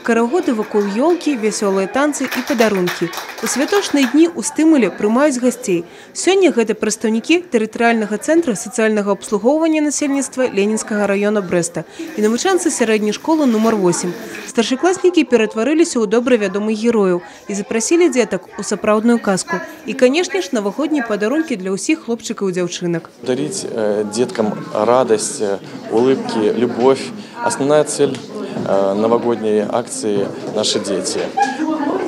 Карагоды вакол ёлкі, вясёлыя танцы і падарункі. У святочныя дні ў стымуле прымаюць гасцей. Сёння гэта прадстаўнікі тэрытарыяльнага цэнтра сацыяльнага абслугоўвання насельніцтва Ленінскага раёна Брэста і навучэнцы сярэдняй школы нумар 8. Старшакласнікі ператварыліся ў добра вядомых герояў і запрасілі дзетак у сапраўдную казку. І, канешне ж, навагоднія падарункі для ўсіх хлопчыкаў і дзяўчынак. Дарить деткам радость, улыбки, любовь. Основная цель новогодней акции «Наши дети».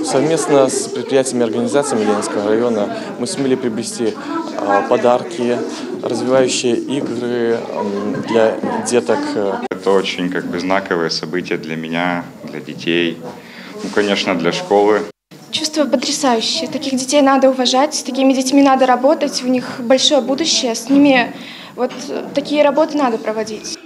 Совместно с предприятиями и организациями Ленинского района мы сумели приобрести подарки, развивающие игры для деток. Это очень знаковое событие для меня, для детей, конечно, для школы. Чувство потрясающее. Таких детей надо уважать, с такими детьми надо работать, у них большое будущее, с ними такие работы надо проводить.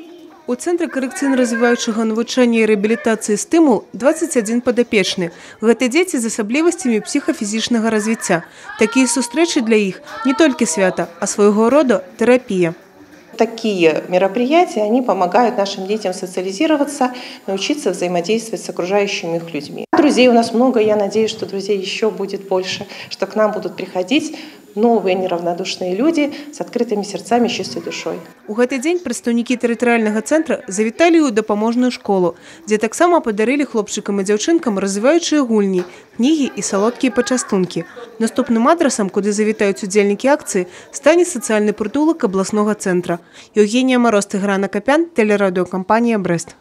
У Цэнтры карэкцыйна-развіваючага навучання і рэабілітацыі «Стымул» 21 падапечны. Гэта дзеці з асаблівасцямі псіхафізічнага развіцця. Такія сустрэчы для іх не толькі свята, а свайго рода тэрапія. Такие мероприятия, они помогают нашим детям социализироваться, научиться взаимодействовать с окружающими их людьми. Друзей у нас много, я надеюсь, что друзей еще будет больше, что к нам будут приходить новые неравнодушные люди с открытыми сердцами и чистой душой. У гэты дзень прадстаўнікі тэрытарыяльнага цэнтра завіталі ў дапаможную школу, дзе таксама падарылі хлопчыкам і дзяўчынкам развіваючыя гульні, кнігі і салодкія пачастункі. Наступным адрасам, куды завітаюць удзельнікі акцыі, стане сацыяльны прытулак абласнога цэнтра. Еўгенія Мароз, Тыгран Акапян, тэлерадыёкампанія «Брэст».